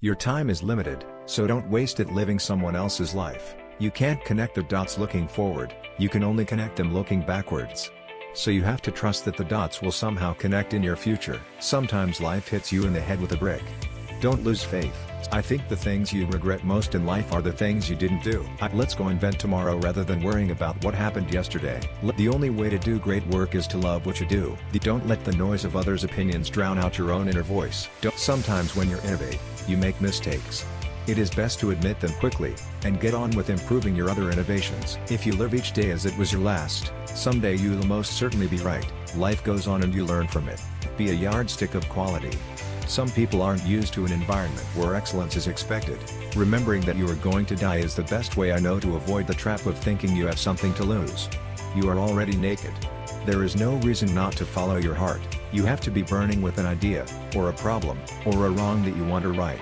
Your time is limited, so don't waste it living someone else's life. You can't connect the dots looking forward, you can only connect them looking backwards. So you have to trust that the dots will somehow connect in your future. Sometimes life hits you in the head with a brick. Don't lose faith. I think the things you regret most in life are the things you didn't do. Let's go invent tomorrow rather than worrying about what happened yesterday. The only way to do great work is to love what you do. Don't let the noise of others' opinions drown out your own inner voice. Sometimes when you innovate, you make mistakes. It is best to admit them quickly, and get on with improving your other innovations. If you live each day as it was your last, someday you will most certainly be right. Life goes on and you learn from it. Be a yardstick of quality. Some people aren't used to an environment where excellence is expected. Remembering that you are going to die is the best way I know to avoid the trap of thinking you have something to lose. You are already naked. There is no reason not to follow your heart. You have to be burning with an idea, or a problem, or a wrong that you want to right.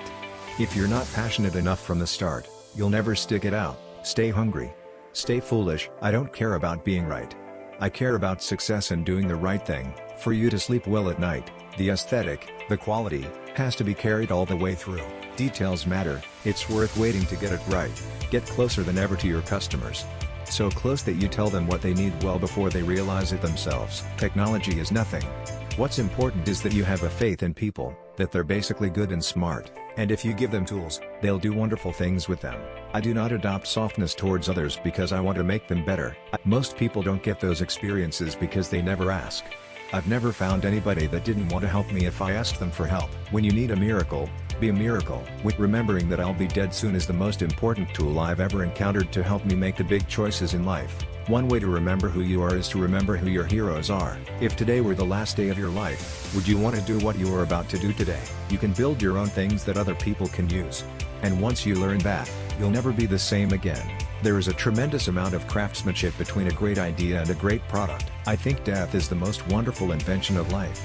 If you're not passionate enough from the start, you'll never stick it out. Stay hungry. Stay foolish. I don't care about being right. I care about success and doing the right thing. For you to sleep well at night, the aesthetic, the quality, has to be carried all the way through. Details matter, it's worth waiting to get it right. Get closer than ever to your customers. So close that you tell them what they need well before they realize it themselves. Technology is nothing. What's important is that you have a faith in people, that they're basically good and smart, and if you give them tools, they'll do wonderful things with them. I do not adopt softness towards others because I want to make them better. Most people don't get those experiences because they never ask. I've never found anybody that didn't want to help me if I asked them for help. When you need a miracle, be a miracle. Remembering that I'll be dead soon is the most important tool I've ever encountered to help me make the big choices in life. One way to remember who you are is to remember who your heroes are. If today were the last day of your life, would you want to do what you are about to do today? You can build your own things that other people can use. And once you learn that, you'll never be the same again. There is a tremendous amount of craftsmanship between a great idea and a great product. I think death is the most wonderful invention of life.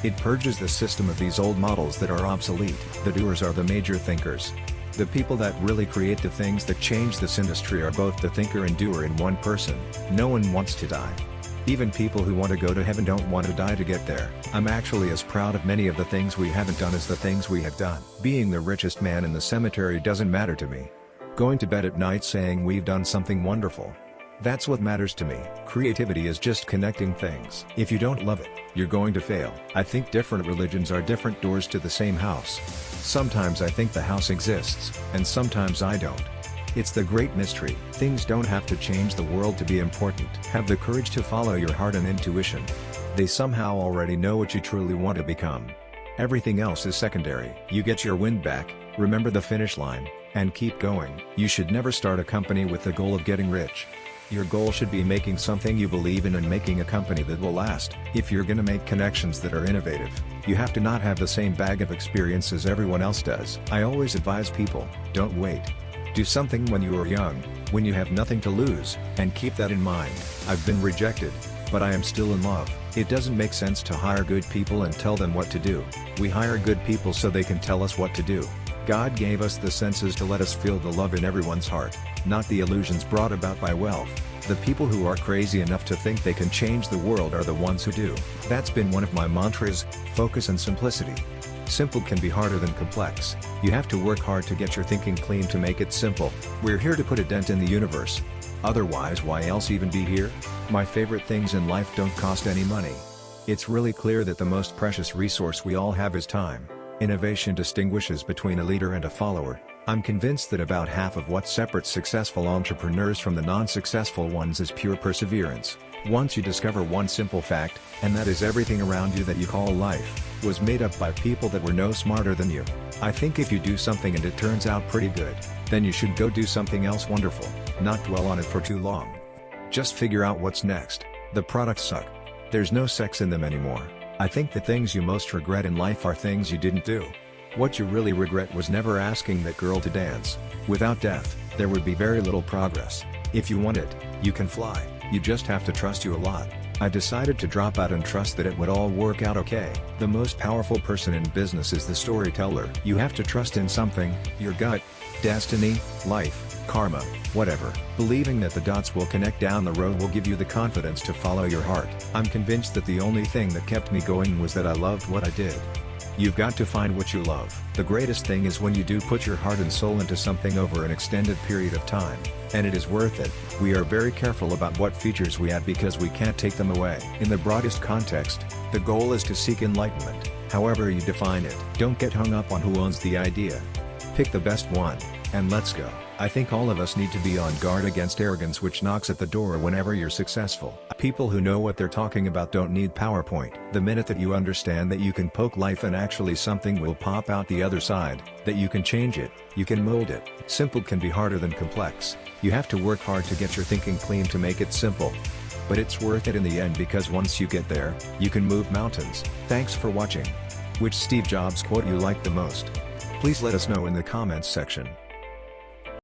It purges the system of these old models that are obsolete. The doers are the major thinkers. The people that really create the things that change this industry are both the thinker and doer in one person. No one wants to die. Even people who want to go to heaven don't want to die to get there. I'm actually as proud of many of the things we haven't done as the things we have done. Being the richest man in the cemetery doesn't matter to me. Going to bed at night saying we've done something wonderful. That's what matters to me. Creativity is just connecting things. If you don't love it, you're going to fail. I think different religions are different doors to the same house. Sometimes I think the house exists, and sometimes I don't. It's the great mystery. Things don't have to change the world to be important. Have the courage to follow your heart and intuition. They somehow already know what you truly want to become. Everything else is secondary. You get your wind back, remember the finish line, and keep going. You should never start a company with the goal of getting rich. Your goal should be making something you believe in and making a company that will last. If you're gonna make connections that are innovative, you have to not have the same bag of experience as everyone else does. I always advise people, don't wait. Do something when you are young, when you have nothing to lose, and keep that in mind. I've been rejected, but I am still in love. It doesn't make sense to hire good people and tell them what to do. We hire good people so they can tell us what to do. God gave us the senses to let us feel the love in everyone's heart, not the illusions brought about by wealth. The people who are crazy enough to think they can change the world are the ones who do. That's been one of my mantras, focus and simplicity. Simple can be harder than complex. You have to work hard to get your thinking clean to make it simple. We're here to put a dent in the universe. Otherwise, why else even be here? My favorite things in life don't cost any money. It's really clear that the most precious resource we all have is time. Innovation distinguishes between a leader and a follower. I'm convinced that about half of what separates successful entrepreneurs from the non-successful ones is pure perseverance. Once you discover one simple fact, and that is everything around you that you call life, was made up by people that were no smarter than you. I think if you do something and it turns out pretty good, then you should go do something else wonderful, not dwell on it for too long. Just figure out what's next. The products suck. There's no sex in them anymore. I think the things you most regret in life are things you didn't do. What you really regret was never asking that girl to dance. Without death, there would be very little progress. If you want it, you can fly. You just have to trust you a lot. I decided to drop out and trust that it would all work out okay. The most powerful person in business is the storyteller. You have to trust in something, your gut, destiny, life, karma, whatever. Believing that the dots will connect down the road will give you the confidence to follow your heart. I'm convinced that the only thing that kept me going was that I loved what I did. You've got to find what you love. The greatest thing is when you do put your heart and soul into something over an extended period of time. And it is worth it. We are very careful about what features we add because we can't take them away. In the broadest context, the goal is to seek enlightenment, however you define it. Don't get hung up on who owns the idea. Pick the best one, and let's go. I think all of us need to be on guard against arrogance which knocks at the door whenever you're successful. People who know what they're talking about don't need PowerPoint. The minute that you understand that you can poke life and actually something will pop out the other side, that you can change it, you can mold it. Simple can be harder than complex. You have to work hard to get your thinking clean to make it simple. But it's worth it in the end because once you get there, you can move mountains. Thanks for watching. Which Steve Jobs quote you liked the most? Please let us know in the comments section.